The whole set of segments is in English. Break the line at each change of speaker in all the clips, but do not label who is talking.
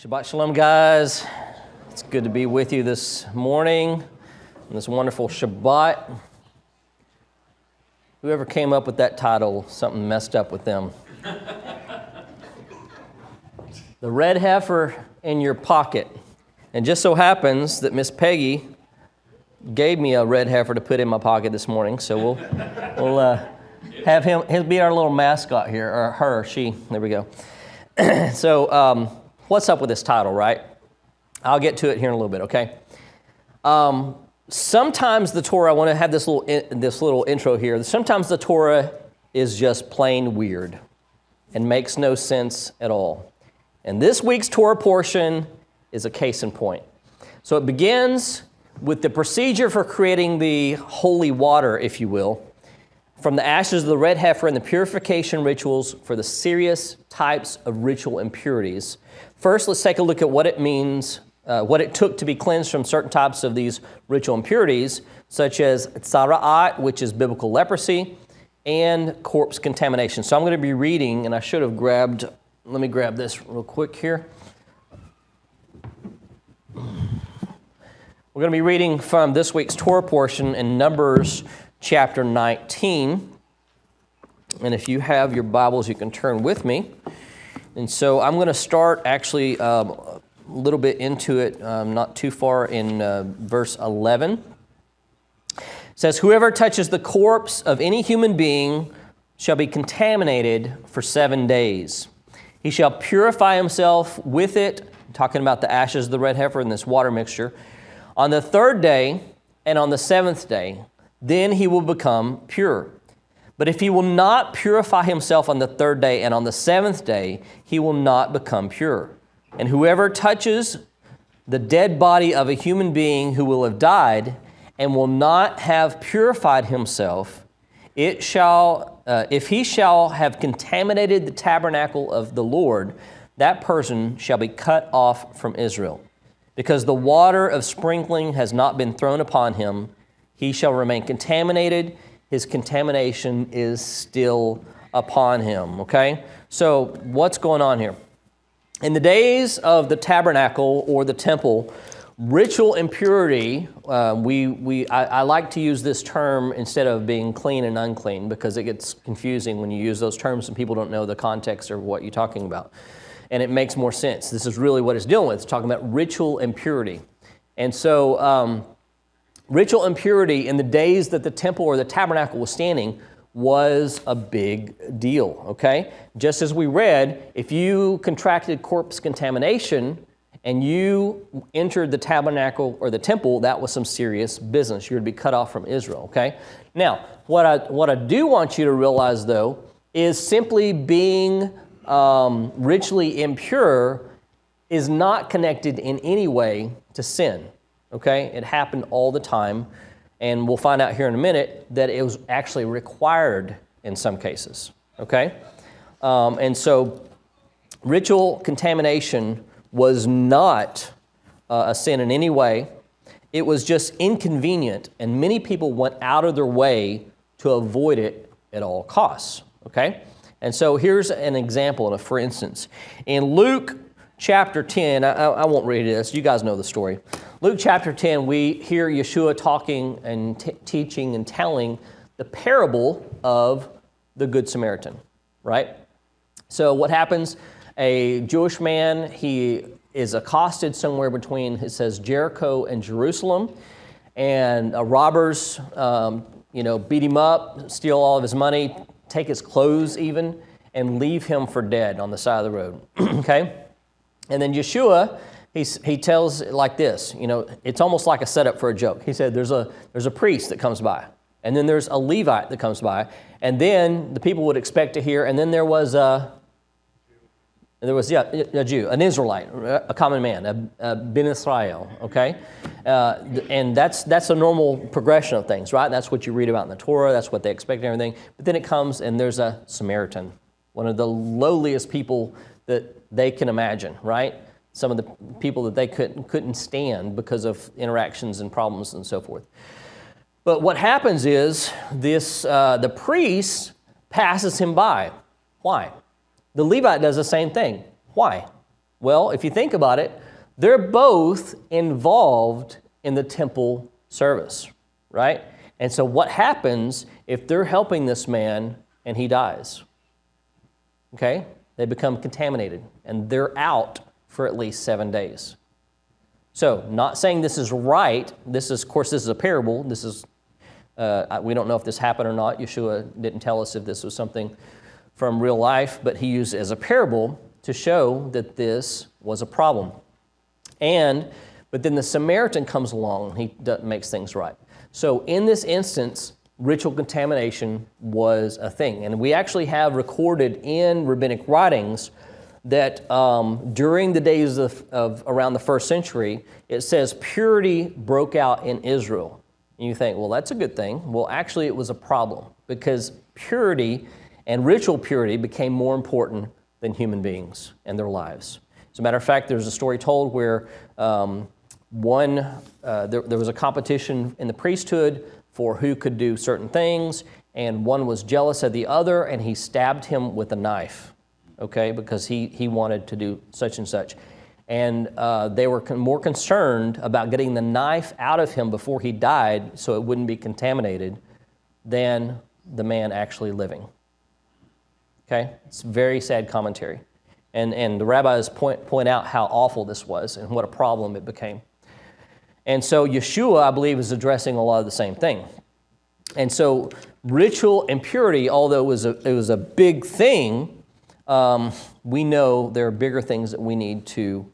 Shabbat Shalom, guys. It's good to be with you this morning on this wonderful Shabbat. Whoever came up with that title, something messed up with them. The Red Heifer in your pocket. And just so happens that Miss Peggy gave me a red heifer to put in my pocket this morning, so we'll have he'll be our little mascot here, or her, she, there we go. So, what's up with this title, right? I'll get to it here in a little bit, okay? Sometimes the Torah, I want to have this little intro here. Sometimes the Torah is just plain weird and makes no sense at all. And this week's Torah portion is a case in point. So it begins with the procedure for creating the holy water, if you will, from the ashes of the red heifer and the purification rituals for the serious types of ritual impurities. First, let's take a look at what it means, what it took to be cleansed from certain types of these ritual impurities, such as tzara'at, which is biblical leprosy, and corpse contamination. So I'm going to be reading, and I should have grabbed, let me grab this real quick here. We're going to be reading from this week's Torah portion in Numbers chapter 19. And if you have your Bibles, you can turn with me. And so I'm going to start actually a little bit into it, not too far in verse 11. It says, "Whoever touches the corpse of any human being shall be contaminated for 7 days. He shall purify himself with it," talking about the ashes of the red heifer and this water mixture, "on the 3rd day and on the 7th day. Then he will become pure. But if he will not purify himself on the 3rd day and on the 7th day, he will not become pure. And whoever touches the dead body of a human being who will have died and will not have purified himself, if he shall have contaminated the tabernacle of the Lord, that person shall be cut off from Israel. Because the water of sprinkling has not been thrown upon him, he shall remain contaminated. His contamination is still upon him." Okay? So what's going on here? In the days of the tabernacle or the temple, ritual impurity, I like to use this term instead of being clean and unclean because it gets confusing when you use those terms and people don't know the context of what you're talking about. And it makes more sense. This is really what it's dealing with. It's talking about ritual impurity. And so ritual impurity in the days that the temple or the tabernacle was standing was a big deal, okay? Just as we read, if you contracted corpse contamination and you entered the tabernacle or the temple, that was some serious business. You would be cut off from Israel, okay? Now, what I do want you to realize, though, is simply being ritually impure is not connected in any way to sin, okay? It happened all the time, and we'll find out here in a minute that it was actually required in some cases, okay? And so ritual contamination was not a sin in any way. It was just inconvenient, and many people went out of their way to avoid it at all costs, okay? And so here's an example, for instance. In Luke chapter 10, I won't read this, you guys know the story. Luke chapter 10, we hear Yeshua talking and teaching and telling the parable of the Good Samaritan, right? So what happens? A Jewish man, he is accosted somewhere between, it says, Jericho and Jerusalem, and robbers, beat him up, steal all of his money, take his clothes even, and leave him for dead on the side of the road, okay? And then Yeshua, he tells it like this, it's almost like a setup for a joke. He said, there's a priest that comes by, and then there's a Levite that comes by, and then the people would expect to hear, and then there was a Jew, an Israelite, a common man, a Ben Israel, okay? And that's a normal progression of things, right? That's what you read about in the Torah. That's what they expect and everything. But then it comes and there's a Samaritan, one of the lowliest people that they can imagine, right? Some of the people that they couldn't stand because of interactions and problems and so forth. But what happens is the priest passes him by. Why? The Levite does the same thing. Why? Well, if you think about it, they're both involved in the temple service, right? And so what happens if they're helping this man and he dies? Okay? They become contaminated, and they're out for at least 7 days. So, not saying this is right. This is, of course, this is a parable. This is, we don't know if this happened or not. Yeshua didn't tell us if this was something from real life, but he used it as a parable to show that this was a problem. But then the Samaritan comes along, he makes things right. So in this instance, ritual contamination was a thing. And we actually have recorded in rabbinic writings that during the days of around the first century, it says purity broke out in Israel. And you think, well, that's a good thing. Well, actually, it was a problem because purity and ritual purity became more important than human beings and their lives. As a matter of fact, there's a story told where there was a competition in the priesthood for who could do certain things, and one was jealous of the other, and he stabbed him with a knife, okay, because he wanted to do such and such. And they were more concerned about getting the knife out of him before he died so it wouldn't be contaminated than the man actually living. Okay? It's very sad commentary. And the rabbis point out how awful this was and what a problem it became. And so Yeshua, I believe, is addressing a lot of the same thing. And so ritual impurity, although it was a big thing, we know there are bigger things that we need to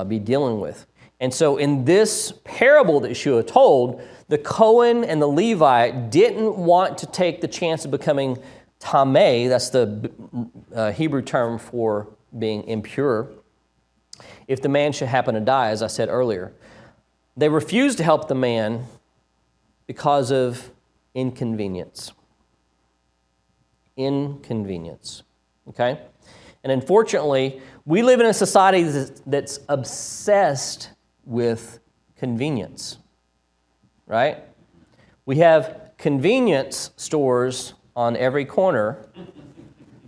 be dealing with. And so in this parable that Yeshua told, the Cohen and the Levite didn't want to take the chance of becoming tameh, that's the Hebrew term for being impure, if the man should happen to die, as I said earlier. They refused to help the man because of inconvenience. Inconvenience, okay? And unfortunately, we live in a society that's obsessed with convenience, right? We have convenience stores on every corner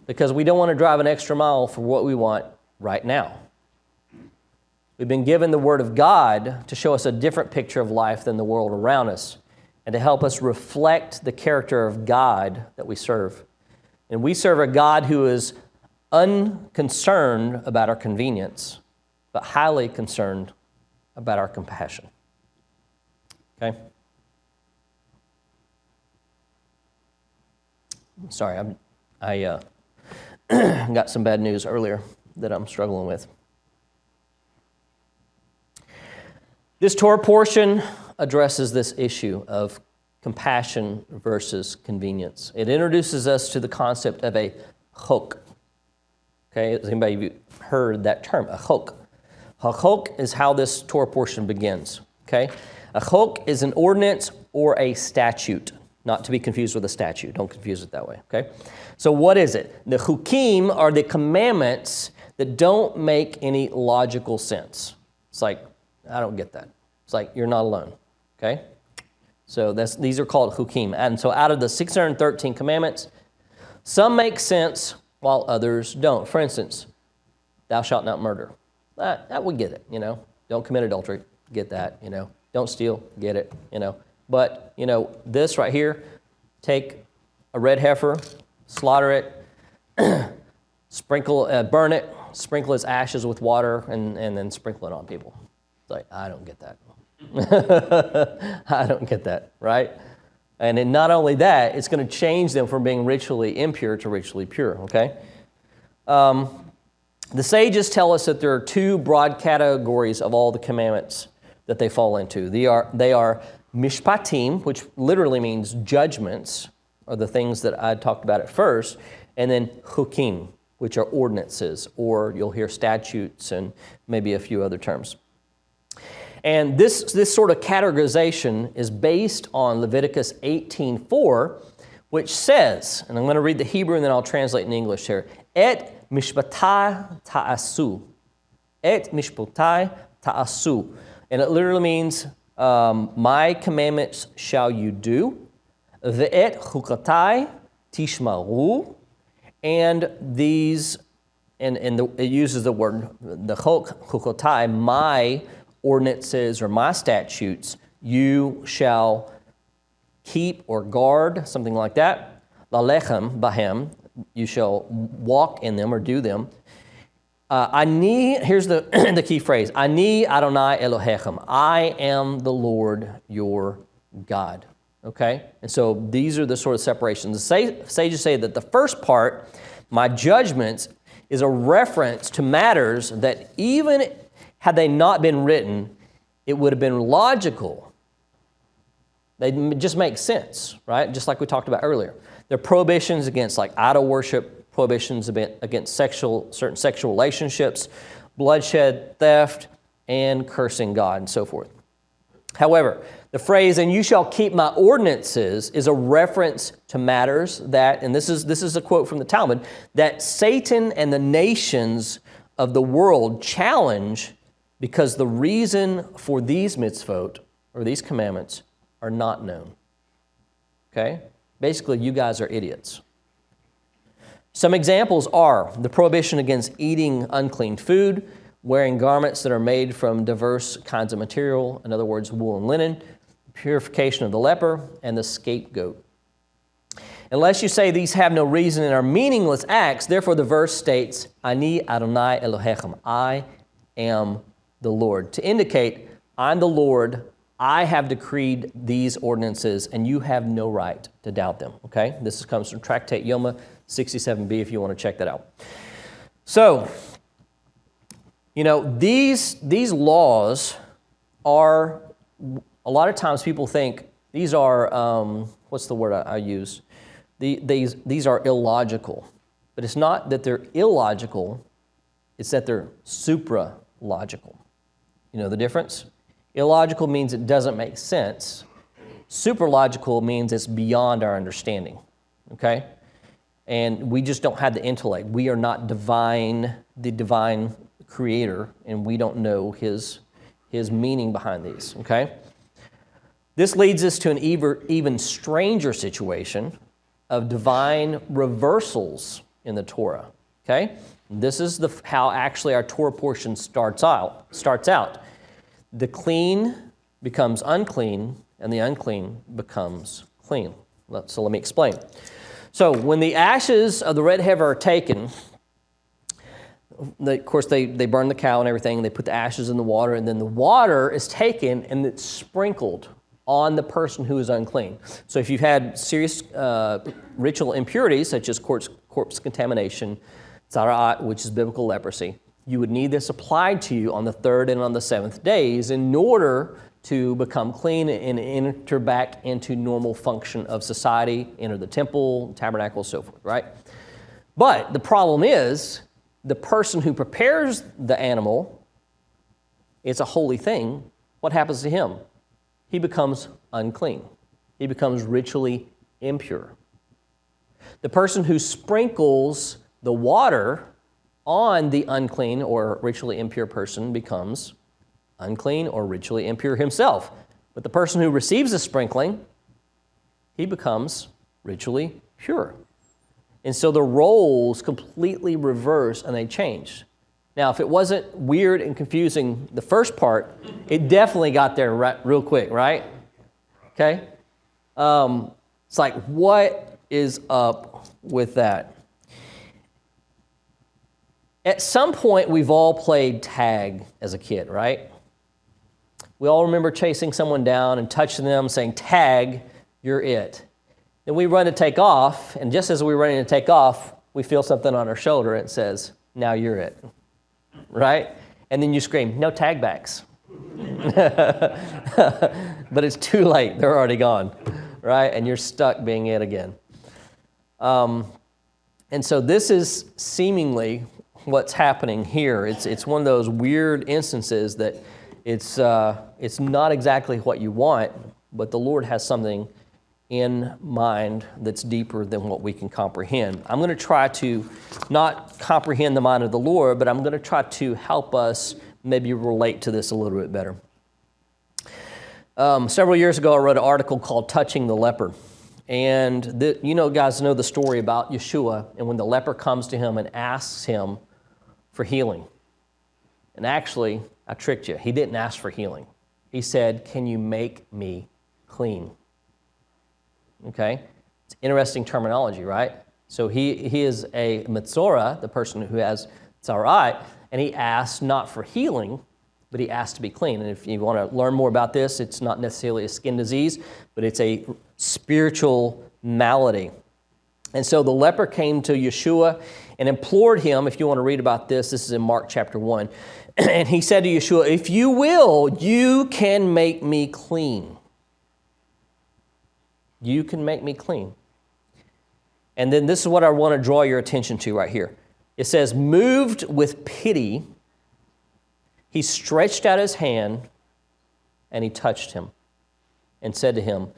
because we don't want to drive an extra mile for what we want right now. We've been given the Word of God to show us a different picture of life than the world around us and to help us reflect the character of God that we serve. And we serve a God who is unconcerned about our convenience, but highly concerned about our compassion. Okay? Sorry, I got some bad news earlier that I'm struggling with. This Torah portion addresses this issue of compassion versus convenience. It introduces us to the concept of a chok. Okay, has anybody heard that term, a chok? A chok is how this Torah portion begins. Okay, a chok is an ordinance or a statute, not to be confused with a statute. Don't confuse it that way. Okay, so what is it? The chukim are the commandments that don't make any logical sense. It's like, I don't get that. It's like, you're not alone, okay? So these are called chukim. And so out of the 613 commandments, some make sense while others don't. For instance, thou shalt not murder. That we get it, you know. Don't commit adultery, get that, you know. Don't steal, get it, you know. But, you know, this right here, take a red heifer, slaughter it, burn it, sprinkle its ashes with water, and then sprinkle it on people. It's like, I don't get that. I don't get that, right? And then not only that, it's going to change them from being ritually impure to ritually pure, okay? The sages tell us that there are two broad categories of all the commandments that they fall into. They are mishpatim, which literally means judgments, or the things that I talked about at first, and then chukim, which are ordinances, or you'll hear statutes and maybe a few other terms. And this sort of categorization is based on Leviticus 18:4, which says, and I'm going to read the Hebrew and then I'll translate in English here, Et mishpatai ta'asu. Et mishpatai ta'asu. And it literally means, my commandments shall you do. Ve'et chukatai tishmaru. And these and it uses the word, the chukotai, my ordinances or my statutes, you shall keep or guard, something like that. Lalechem bahem, you shall walk in them or do them. Here's the key phrase, Ani Adonai Elohechem, I am the Lord your God. Okay? And so these are the sort of separations. The sages say that the first part, my judgments, is a reference to matters that even had they not been written, it would have been logical. They just make sense, right? Just like we talked about earlier. There are prohibitions against like idol worship, prohibitions against certain sexual relationships, bloodshed, theft, and cursing God, and so forth. However, the phrase, and you shall keep my ordinances, is a reference to matters that, and this is a quote from the Talmud, that Satan and the nations of the world challenge because the reason for these mitzvot, or these commandments, are not known. Okay? Basically, you guys are idiots. Some examples are the prohibition against eating unclean food, wearing garments that are made from diverse kinds of material, in other words, wool and linen, purification of the leper, and the scapegoat. Unless you say these have no reason and are meaningless acts, therefore the verse states, Ani Adonai Elohechem, I am the Lord, to indicate, I'm the Lord, I have decreed these ordinances, and you have no right to doubt them, okay? This comes from Tractate Yoma 67b, if you want to check that out. So, you know, these laws are, a lot of times people think these are, what's the word I use? These are illogical. But it's not that they're illogical, it's that they're supra-logical. You know the difference? Illogical means it doesn't make sense. Super-logical means it's beyond our understanding, okay? And we just don't have the intellect. We are not the divine creator, and we don't know his meaning behind these, okay? This leads us to an even stranger situation of divine reversals in the Torah, okay? This is how actually our Torah portion starts out. The clean becomes unclean, and the unclean becomes clean. So let me explain. So when the ashes of the red heifer are taken, of course they burn the cow and everything, and they put the ashes in the water, and then the water is taken and it's sprinkled on the person who is unclean. So if you've had serious ritual impurities, such as corpse contamination, tzara'at, which is biblical leprosy, you would need this applied to you on the third and on the seventh days in order to become clean and enter back into normal function of society, enter the temple, tabernacle, so forth, right? But the problem is, the person who prepares the animal, it's a holy thing. What happens to him? He becomes unclean. He becomes ritually impure. The person who sprinkles the water on the unclean or ritually impure person becomes unclean or ritually impure himself. But the person who receives the sprinkling, he becomes ritually pure. And so the roles completely reverse and they change. Now, if it wasn't weird and confusing, the first part, it definitely got there real quick, right? Okay? It's like, what is up with that? At some point, we've all played tag as a kid, right? We all remember chasing someone down and touching them, saying, tag, you're it. Then we run to take off, and just as we're running to take off, we feel something on our shoulder and it says, now you're it, right? And then you scream, no tag backs. But it's too late, they're already gone, right? And you're stuck being it again. And so this is seemingly what's happening here. It's one of those weird instances that it's not exactly what you want, but the Lord has something in mind that's deeper than what we can comprehend. I'm going to try to not comprehend the mind of the Lord, but I'm going to try to help us maybe relate to this a little bit better. Several years ago, I wrote an article called Touching the Leper. And you guys know the story about Yeshua, and when the leper comes to him and asks him for healing. And actually, I tricked you. He didn't ask for healing. He said, can you make me clean? Okay? It's interesting terminology, right? So he is a Metzora, the person who has Tzarai, and he asked not for healing, but he asked to be clean. And if you want to learn more about this, it's not necessarily a skin disease, but it's a spiritual malady. And so the leper came to Yeshua and implored him, if you want to read about this is in Mark chapter 1, and he said to Yeshua, if you will, you can make me clean. You can make me clean. And then this is what I want to draw your attention to right here. It says, moved with pity, he stretched out his hand and he touched him and said to him,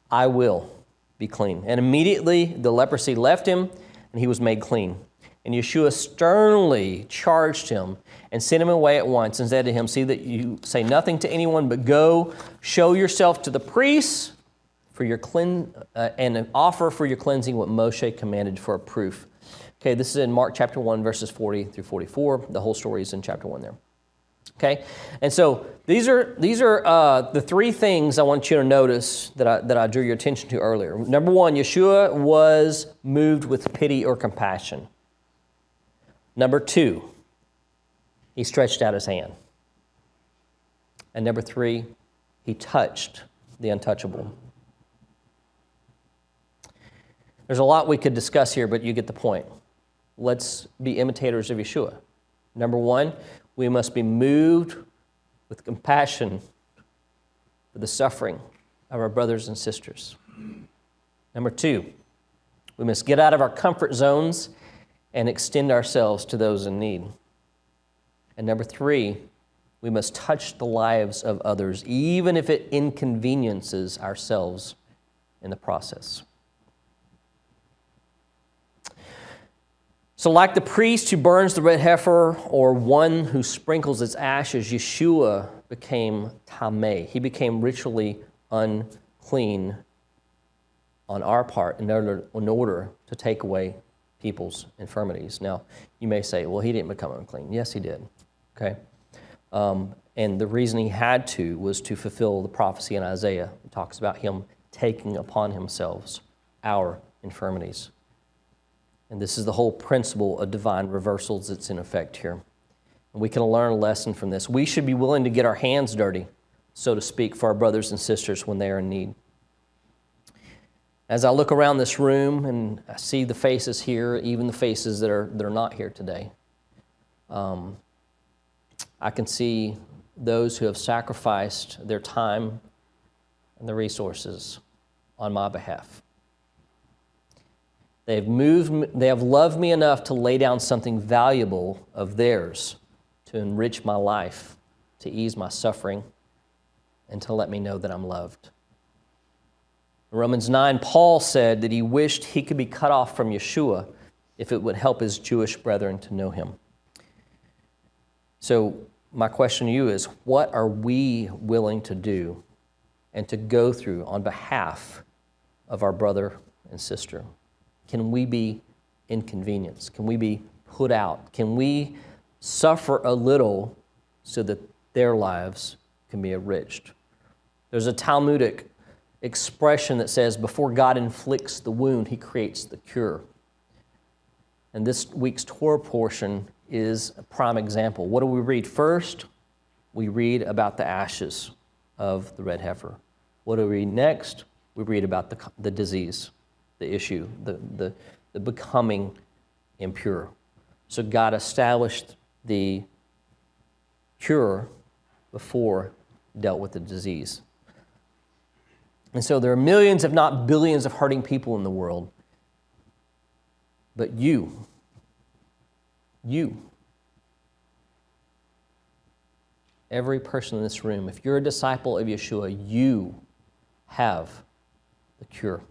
I will be clean. And immediately the leprosy left him and he was made clean. And Yeshua sternly charged him and sent him away at once and said to him, see that you say nothing to anyone, but go show yourself to the priests for your and offer for your cleansing what Moshe commanded for a proof. Okay, this is in Mark chapter 1, verses 40 through 44. The whole story is in chapter 1 there. Okay, and so these are the three things I want you to notice that I drew your attention to earlier. Number one, Yeshua was moved with pity or compassion. Number two, he stretched out his hand. And number three, he touched the untouchable. There's a lot we could discuss here, but you get the point. Let's be imitators of Yeshua. Number one, we must be moved with compassion for the suffering of our brothers and sisters. Number two, we must get out of our comfort zones and extend ourselves to those in need. And number three, we must touch the lives of others, even if it inconveniences ourselves in the process. So like the priest who burns the red heifer or one who sprinkles its ashes, Yeshua became tameh. He became ritually unclean on our part in order to take away people's infirmities. Now, you may say, well, he didn't become unclean. Yes, he did. Okay? And the reason he had to was to fulfill the prophecy in Isaiah. It talks about him taking upon himself our infirmities. And this is the whole principle of divine reversals that's in effect here. And we can learn a lesson from this. We should be willing to get our hands dirty, so to speak, for our brothers and sisters when they are in need. As I look around this room and I see the faces here, even the faces that are not here today, I can see those who have sacrificed their time and their resources on my behalf. They have loved me enough to lay down something valuable of theirs to enrich my life, to ease my suffering, and to let me know that I'm loved. In Romans 9, Paul said that he wished he could be cut off from Yeshua if it would help his Jewish brethren to know him. So my question to you is, what are we willing to do and to go through on behalf of our brother and sister? Can we be inconvenienced? Can we be put out? Can we suffer a little so that their lives can be enriched? There's a Talmudic expression that says, before God inflicts the wound, he creates the cure. And this week's Torah portion is a prime example. What do we read first? We read about the ashes of the red heifer. What do we read next? We read about the disease, the issue, the becoming impure. So God established the cure before he dealt with the disease. And so there are millions, if not billions, of hurting people in the world. But you, every person in this room, if you're a disciple of Yeshua, you have the cure.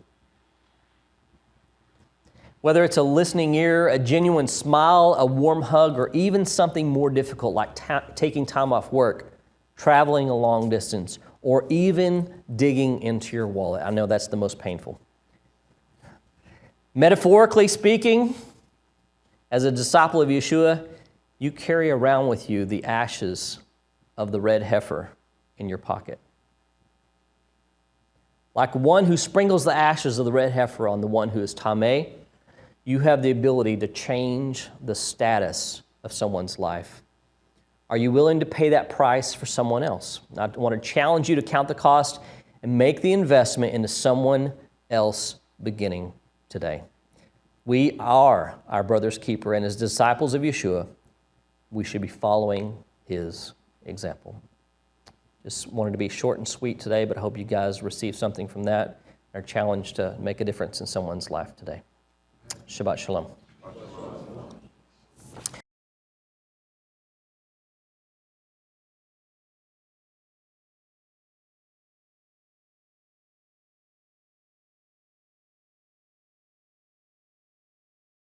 Whether it's a listening ear, a genuine smile, a warm hug, or even something more difficult like taking time off work, traveling a long distance, or even digging into your wallet. I know that's the most painful. Metaphorically speaking, as a disciple of Yeshua, you carry around with you the ashes of the red heifer in your pocket. Like one who sprinkles the ashes of the red heifer on the one who is tameh, you have the ability to change the status of someone's life. Are you willing to pay that price for someone else? I want to challenge you to count the cost and make the investment into someone else beginning today. We are our brother's keeper, and as disciples of Yeshua, we should be following his example. Just wanted to be short and sweet today, but I hope you guys receive something from that. Our challenge to make a difference in someone's life today. Shabbat Shalom.